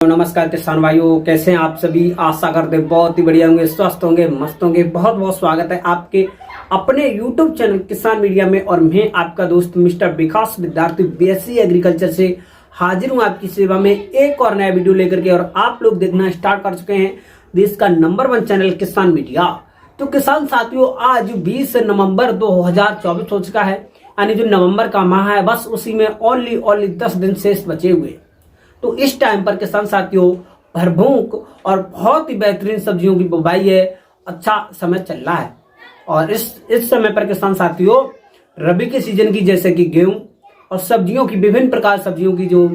नमस्कार किसान भाइयों, कैसे हैं आप सभी। आशा करते बहुत ही बढ़िया होंगे, स्वस्थ होंगे, मस्त होंगे। बहुत बहुत स्वागत है आपके अपने YouTube चैनल किसान मीडिया में। और मैं आपका दोस्त मिस्टर विकास विद्यार्थी BSc एग्रीकल्चर से हाजिर हूं आपकी सेवा में एक और नया वीडियो लेकर के। और आप लोग देखना स्टार्ट कर चुके हैं देश का नंबर 1 चैनल किसान मीडिया। तो किसान साथियों, आज 20 नवंबर 2024 हो चुका है, यानी जो नवंबर का माह है बस उसी में ओनली 10 दिन शेष बचे हुए। तो इस टाइम पर किसान साथियों भरभूक और बहुत ही बेहतरीन सब्जियों की बुवाई है, अच्छा समय चल रहा है। और इस समय पर किसान साथियों रबी के सीजन की जैसे कि गेहूं और सब्जियों की विभिन्न प्रकार सब्जियों की जो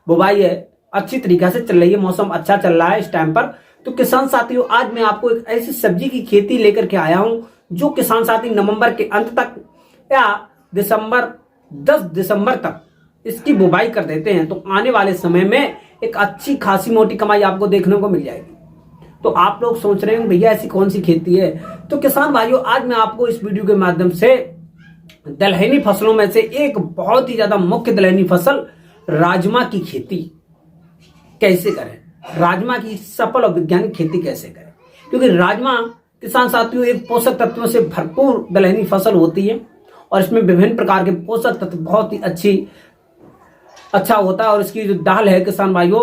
बुवाई है अच्छी तरीके से चल रही है। मौसम अच्छा चल रहा है इस टाइम पर। तो किसान साथियों आज मैं आपको एक ऐसी सब्जी की खेती लेकर के आया हूं जो किसान साथी नवंबर के अंत तक या 10 दिसंबर तक इसकी बुवाई कर देते हैं। तो आने वाले समय में एक अच्छी खासी मोटी कमाई आपको देखने को मिल जाएगी। तो आप लोग सोच रहे हैं भैया ऐसी कौन सी खेती है। तो किसान भाइयों आज मैं आपको इस वीडियो के माध्यम से दलहनी फसलों में से एक बहुत ही ज्यादा मुख्य दलहनी फसल राजमा की खेती कैसे करें, राजमा की सफल और वैज्ञानिक खेती कैसे करें। क्योंकि राजमा किसान साथियों एक पोषक तत्वों से भरपूर दलहनी फसल होती है और इसमें विभिन्न प्रकार के पोषक तत्व बहुत ही अच्छा होता है। और इसकी जो दाल है किसान भाइयों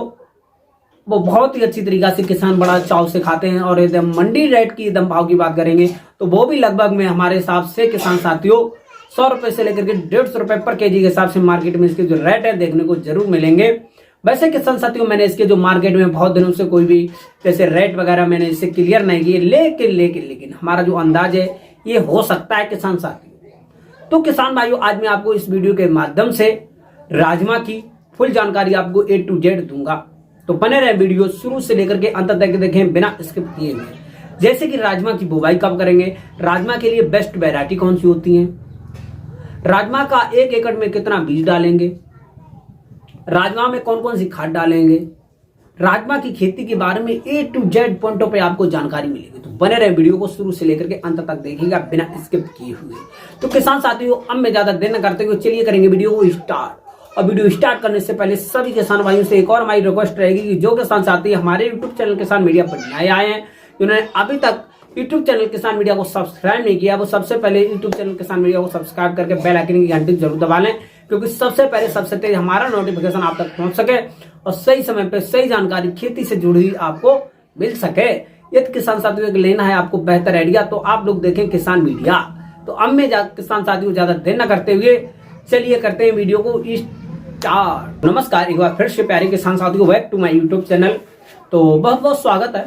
वो बहुत ही अच्छी तरीका से किसान बड़ा चाव से खाते हैं। और एकदम मंडी रेट की एकदम भाव की बात करेंगे तो वो भी लगभग में हमारे हिसाब से किसान साथियों 100 रुपए से लेकर के 150 रुपए पर केजी के हिसाब से मार्केट में इसके जो रेट है देखने को जरूर मिलेंगे। वैसे किसान साथियों मैंने इसके जो मार्केट में बहुत दिनों से कोई भी जैसे रेट वगैरह मैंने इससे क्लियर नहीं किए, लेकिन हमारा जो अंदाज है ये हो सकता है किसान साथियों। तो किसान भाइयों आज मैं आपको इस वीडियो के माध्यम से राजमा की फुल जानकारी आपको A to Z दूंगा। तो बने रहे वीडियो शुरू से लेकर के अंत तक देखें बिना स्किप किए हुए। जैसे कि राजमा की बुवाई कब करेंगे, राजमा के लिए बेस्ट वैरायटी कौन सी होती है, राजमा का 1 एकड़ में कितना बीज डालेंगे, राजमा में कौन कौन सी खाद डालेंगे, राजमा की खेती के बारे में A to Z पॉइंटों पे आपको जानकारी मिलेगी। तो बने रहे वीडियो को शुरू से लेकर के अंत तक देखिएगा बिना स्किप किए हुए। तो किसान साथियों अब मैं ज्यादा देर न करते हुए चलिए करेंगे वीडियो को स्टार्ट। और वीडियो स्टार्ट करने से पहले सभी किसान भाइयों से एक और हमारी रिक्वेस्ट रहेगी कि जो किसान साथी हमारे यूट्यूब चैनल किसान मीडिया पर नए आए हैं, जिन्होंने अभी तक यूट्यूब चैनल किसान मीडिया को सब्सक्राइब नहीं किया, वो सबसे पहले यूट्यूब चैनल किसान मीडिया को सब्सक्राइब करके बेल आइकन की घंटी जरूर दबा लें। क्योंकि सबसे पहले सबसे तेज हमारा नोटिफिकेशन आप तक पहुंच सके और सही समय पर सही जानकारी खेती से जुड़ी आपको मिल सके। यदि किसान साथियों को लेना है आपको बेहतर आइडिया तो आप लोग देखें किसान मीडिया। तो अब मैं किसान साथियों ज्यादा देर न करते हुए चलिए करते हैं वीडियो को स्टार्ट। नमस्कार एक बार फिर से प्यारे किसान साथियों, back to my YouTube channel. तो बहुत बहुत स्वागत है।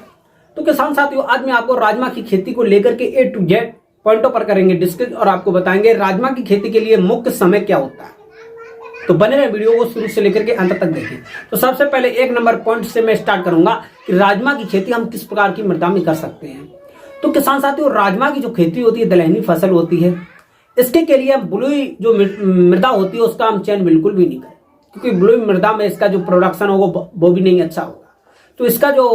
तो किसान साथियों आज मैं आपको राजमा की खेती को लेकर के A to Z पॉइंटों पर करेंगे डिस्कस और आपको बताएंगे राजमा की खेती के लिए मुख्य समय क्या होता है। तो बने रहे वीडियो को शुरू से लेकर के अंत तक देखें। तो सबसे पहले 1 नंबर पॉइंट से मैं स्टार्ट करूंगा कि राजमा की खेती हम किस प्रकार की मृदा में कर सकते हैं। तो किसान साथियों राजमा की जो खेती होती है दलहनी फसल होती है, इसके के लिए बलुई जो मृदा होती है उसका हम चयन बिल्कुल भी नहीं करें। क्योंकि बलुई मृदा में इसका जो प्रोडक्शन होगा वो भी नहीं अच्छा होगा। तो इसका जो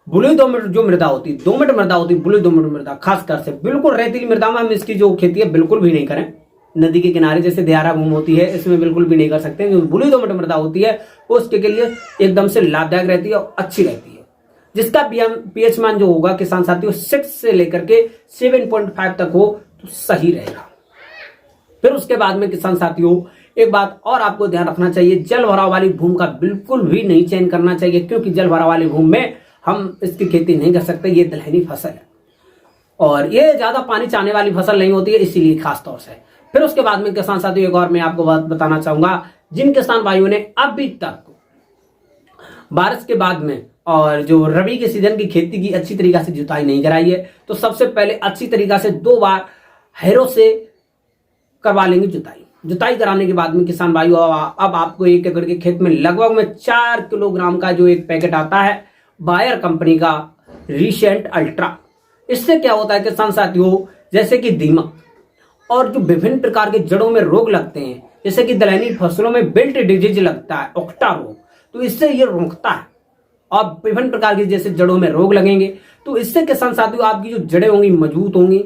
बलुई जो मृदा होती है, दोमट मृदा होती है, बलुई दोमट मृदा खासकर से बिल्कुल रेतीली मृदा में हम इसकी जो खेती है बिल्कुल भी नहीं करें। नदी के किनारे जैसे दियारा भूमि होती है इसमें बिल्कुल भी नहीं कर सकते। जो बलुई दोमट मृदा होती है वो उसके के लिए एकदम से लाभदायक रहती है और अच्छी रहती है, जिसका pH मान जो होगा किसान साथियों 6 से लेकर के 7.5 तक हो तो सही रहेगा। फिर उसके बाद में किसान साथियों एक बात और आपको ध्यान रखना चाहिए, जल भराव वाली भूमि का बिल्कुल भी नहीं चयन करना चाहिए। क्योंकि जल भराव वाली भूमि में हम इसकी खेती नहीं कर सकते। ये दलहनी फसल है और ये ज्यादा पानी चाहने वाली फसल नहीं होती है, इसीलिए खास तौर से। फिर उसके बाद में किसान साथियों एक और मैं आपको बात बताना चाहूंगा, जिन किसान भाइयों ने अभी तक बारिश के बाद में और जो रबी के सीजन की खेती की अच्छी तरीका से जुताई नहीं कराई है तो सबसे पहले अच्छी तरीका से 2 बार हैरो से करवा लेंगे जुताई कराने के बाद में किसान भाइयों अब आपको 1 एकड़ के खेत में लगभग में 4 किलोग्राम का जो एक पैकेट आता है बायर कंपनी का रिसेंट अल्ट्रा। इससे क्या होता है किसान साथियों, जैसे कि दीमक और जो विभिन्न प्रकार के जड़ों में रोग लगते हैं, जैसे कि दलहनी फसलों में बिल्ट डिजीज लगता है, ओक्टा रोग, तो इससे ये रोकता है। और विभिन्न प्रकार के जैसे जड़ों में रोग लगेंगे तो इससे किसान साथियों आपकी जो जड़ें होंगी मजबूत होंगी,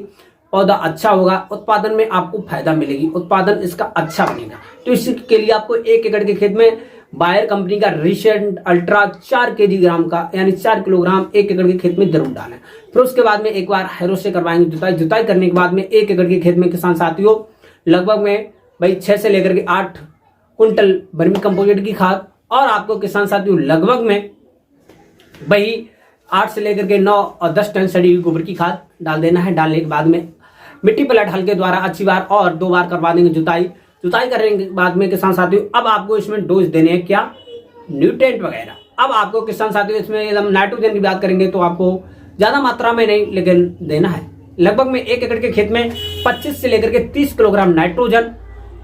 पौधा अच्छा होगा, उत्पादन में आपको फायदा मिलेगी, उत्पादन इसका अच्छा बनेगा। तो इसके लिए आपको 1 एकड़ के खेत में बायर कंपनी का रिसेंट अल्ट्रा 4 kg का यानी 4 किलोग्राम 1 एकड़ के खेत में जरूर डालें। फिर उसके बाद में एक बार हैरो से करवाएंगे जुताई। जुताई करने के बाद में 1 एकड़ के खेत में किसान साथियों लगभग में भाई 6 से लेकर के 8 कुंटल वर्मी कंपोजिट की खाद और आपको किसान साथियों लगभग में भाई 8 से लेकर के 9 और 10 टन सड़ी हुई गोबर की खाद डाल देना है। डालने के बाद में मिट्टी पलट हल्के द्वारा अच्छी बार और 2 बार करवा देंगे जुताई। जुताई करने के बाद में किसान साथियों अब आपको इसमें डोज देने हैं क्या, न्यूट्रिएंट वगैरह। अब आपको किसान साथियों इसमें एकदम नाइट्रोजन की बात करेंगे तो आपको ज्यादा मात्रा में नहीं लेकिन देना है। लगभग में 1 एकड़ के खेत में 25 से लेकर के 30 किलोग्राम नाइट्रोजन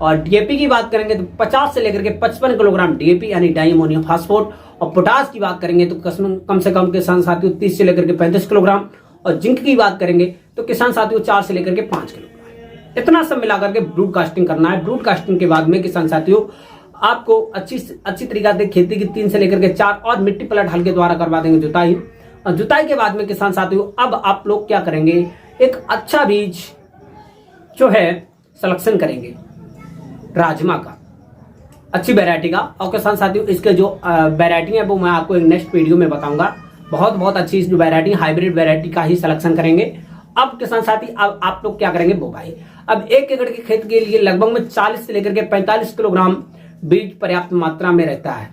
और डीएपी की बात करेंगे तो 50 से लेकर के 55 किलोग्राम डीएपी यानी डाई अमोनियम फास्फोट। और पोटास की बात करेंगे तो कम से कम किसान साथियों 30 से लेकर के 35 किलोग्राम। और जिंक की बात करेंगे तो किसान साथियों 4 से लेकर के 5 किलोग्राम। इतना सब मिलाकर के ब्रूडकास्टिंग करना है। ब्रूडकास्टिंग के बाद में किसान साथियों आपको अच्छी तरीका से खेती की 3 से लेकर के 4 और मिट्टी पलट हल्के द्वारा करवा देंगे जुताई। और जुताई के बाद में किसान साथियों अब आप लोग क्या करेंगे, एक अच्छा बीज जो है सिलेक्शन करेंगे राजमा का, अच्छी वैरायटी का। और किसान साथियों इसके जो वैरायटी है वो मैं आपको एक नेक्स्ट वीडियो में बताऊंगा। बहुत अच्छी जो वैरायटी हाइब्रिड वैरायटी का ही सिलेक्शन करेंगे। अब किसान साथी अब आप लोग क्या करेंगे, बुवाई। अब 1 एकड़ के खेत के लिए लगभग में 40 से लेकर के 45 किलोग्राम बीज पर्याप्त मात्रा में रहता है।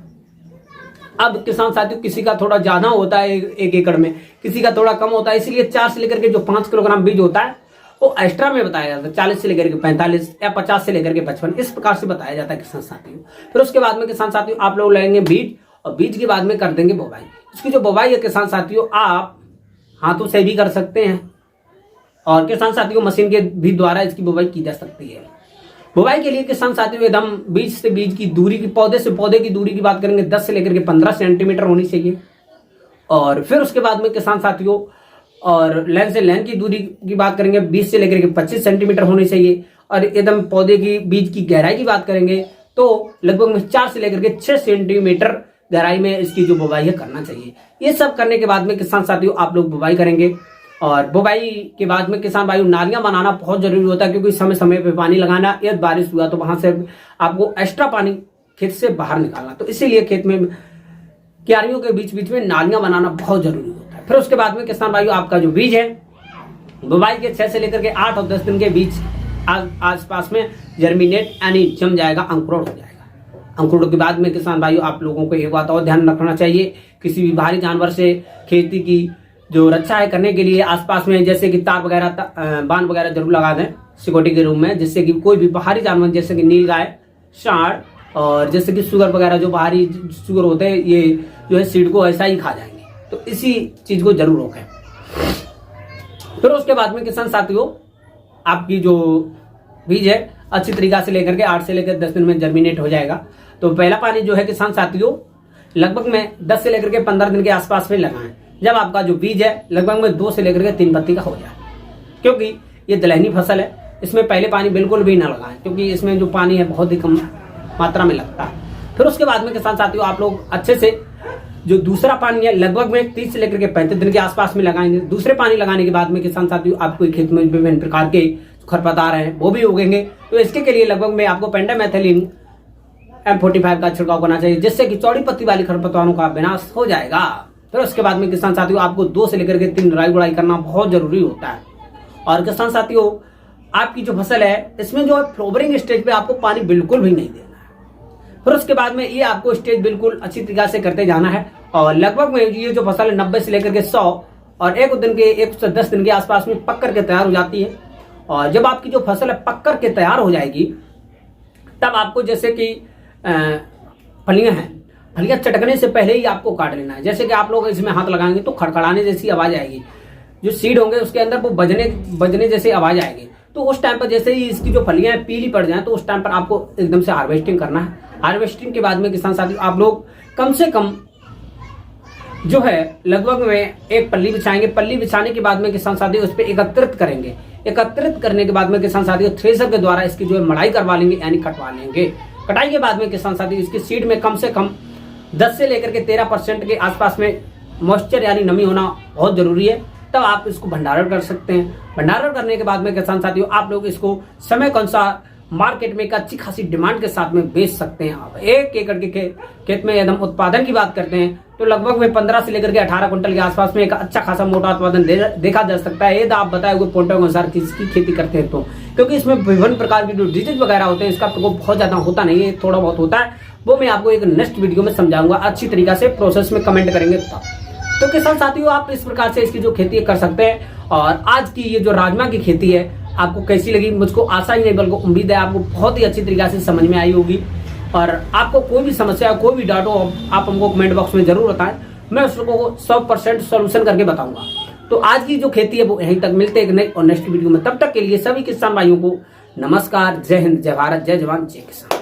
अब किसान साथियों किसी का थोड़ा ज्यादा होता है 1 एकड़ में, किसी का थोड़ा कम होता है, इसलिए 4 से लेकर के जो 5 किलोग्राम बीज होता है वो एक्स्ट्रा में बताया जाता है। 40 से लेकर के 45 या 50 से लेकर के 55 इस प्रकार से बताया जाता है किसान साथियों। फिर उसके बाद में किसान साथियों आप लोग लेंगे बीज और बीज के बाद में कर देंगे बुवाई। इसकी जो बुवाई है किसान साथियों आप हाथों से भी कर सकते हैं और किसान साथियों मशीन के भी द्वारा इसकी बुवाई की जा सकती है। बुवाई के लिए किसान साथियों एकदम बीज से बीज की दूरी की, पौधे से पौधे की दूरी की बात करेंगे 10 से लेकर के 15 सेंटीमीटर होनी चाहिए। और फिर उसके बाद में किसान साथियों और लेंथ से लेंथ की दूरी की बात करेंगे 20 से लेकर के 25 सेंटीमीटर होनी चाहिए। और एकदम पौधे की बीज की गहराई की बात करेंगे तो लगभग में 4 से लेकर के 6 सेंटीमीटर गहराई में इसकी जो बुवाई है करना चाहिए। ये सब करने के बाद में किसान साथियों आप लोग बुवाई करेंगे। और बुवाई के बाद में किसान भाइयों नालियां बनाना बहुत जरूरी होता है, क्योंकि समय समय पे पानी लगाना, यदि बारिश हुआ तो वहां से आपको एक्स्ट्रा पानी खेत से बाहर निकालना, तो इसीलिए खेत में क्यारियों के बीच बीच में नालियां बनाना बहुत जरूरी होता है। फिर उसके बाद में किसान भाइयों आपका जो बीज है बुवाई के 6 से लेकर के 8 और 10 दिन के बीच आसपास में जर्मिनेट यानी जम जाएगा, अंकुरण हो जाएगा। अंकुरण के बाद में किसान भाइयों आप लोगों को एक बात और ध्यान रखना चाहिए, किसी भी बाहरी जानवर से खेती की जो रक्षा है करने के लिए आसपास में जैसे कि तार वगैरह बांध वगैरह जरूर लगा दें सिक्योरिटी के रूम में, जिससे कि कोई भी बाहरी जानवर जैसे कि नीलगाय, सांड और जैसे कि सुगर वगैरह जो बाहरी सुगर होते हैं ये जो है सीड को ऐसा ही खा जाएंगे, तो इसी चीज को जरूर रोकें। फिर उसके बाद में किसान साथियों आपकी जो बीज है अच्छी तरीका से लेकर के 8 से लेकर 10 दिन में जर्मिनेट हो जाएगा। तो पहला पानी जो है किसान साथियों लगभग में 10 से लेकर के 15 दिन के आसपास में लगाएं, जब आपका जो बीज है लगभग में 2 से लेकर के 3 पत्ती का हो जाए, क्योंकि ये दलहनी फसल है। इसमें पहले पानी बिल्कुल भी ना लगाएं, क्योंकि इसमें जो पानी है बहुत ही कम मात्रा में लगता है। फिर उसके बाद में किसान साथियों आप लोग अच्छे से जो दूसरा पानी है लगभग में 30 से लेकर के 35 दिन के आसपास में लगाएंगे। दूसरे पानी लगाने के बाद में किसान साथियों आपको खेत में विभिन्न प्रकार के खरपतवार हैं वो भी उगेंगे, तो इसके के लिए लगभग में आपको पेंडामेथिलिन M45 का छिड़काव करना चाहिए, जिससे कि चौड़ी पत्ती वाली खरपतवारों का विनाश हो जाएगा। फिर उसके बाद में किसान साथियों आपको 2 से लेकर के 3 निराई गुड़ाई करना बहुत जरूरी होता है। और किसान साथियों आपकी जो फसल है इसमें जो है फ्लोवरिंग स्टेज पे आपको पानी बिल्कुल भी नहीं देना है। फिर उसके बाद में ये आपको स्टेज बिल्कुल अच्छी तरीके से करते जाना है। और लगभग में ये जो फसल है 90 से लेकर के 100 और 110 दिन के आसपास में पक करके तैयार हो जाती है। और जब आपकी जो फसल है पक करके तैयार हो जाएगी तब आपको जैसे कि फलियां हैं, फलियां चटकने से पहले ही आपको काट लेना है। जैसे कि आप लोग इसमें हाथ लगाएंगे तो खड़खड़ाने जैसी आवाज आएगी, जो सीड होंगे उसके अंदर वो बजने जैसी आवाज आएगी। तो उस टाइम पर जैसे ही इसकी जो फलियां पीली पड़ जाए तो उस टाइम पर आपको एकदम से हार्वेस्टिंग करना है। हार्वेस्टिंग के बाद में किसान साथियों आप लोग कम से कम जो है लगभग में एक पल्ली बिछाएंगे। पल्ली बिछाने के बाद में किसान साथियों उस पर एकत्रित करेंगे। एकत्रित करने के बाद में किसान साथियों थ्रेसर के द्वारा इसकी जो है मड़ाई करवा लेंगे, यानी कटवा लेंगे। कटाई के बाद में किसान साथियों इसकी सीड में कम से कम 10 से लेकर के 13% के आसपास में मॉइस्चर यानी नमी होना बहुत जरूरी है, तब आप इसको भंडारण कर सकते हैं। भंडारण करने के बाद में किसान साथियों आप लोग इसको समय के अनुसार मार्केट में एक अच्छी खासी डिमांड के साथ में बेच सकते हैं आप। 1 एकड़ के खेत में यदि हम उत्पादन की बात करते हैं तो लगभग में 15 से लेकर के 18 क्विंटल के आसपास में एक अच्छा खासा मोटा उत्पादन देखा जा सकता है। यदि आप बताए हुए पॉइंटों के अनुसार किसकी खेती करते हैं तो, क्योंकि इसमें विभिन्न प्रकार की जो डिजीज वगैरह होते हैं इसका प्रकोप बहुत ज्यादा होता नहीं है, थोड़ा बहुत होता है, वो मैं आपको एक नेक्स्ट वीडियो में समझाऊंगा अच्छी तरीका से, प्रोसेस में कमेंट करेंगे तो किसान साथियों आप इस प्रकार से इसकी जो खेती कर सकते हैं। और आज की ये जो राजमा की खेती है आपको कैसी लगी, मुझको आशा ही नहीं बल्कि उम्मीद है आपको बहुत ही अच्छी तरीके से समझ में आई होगी। और आपको कोई भी समस्या कोई भी डाउट हो आप हमको कमेंट बॉक्स में जरूर बताएं, मैं उसको 100% सोल्यूशन करके बताऊंगा। तो आज की जो खेती है वो यहीं तक, मिलते हैं एक नई और नेक्स्ट वीडियो में। तब तक के लिए सभी किसान भाइयों को नमस्कार, जय हिंद, जय भारत, जय जवान, जय किसान।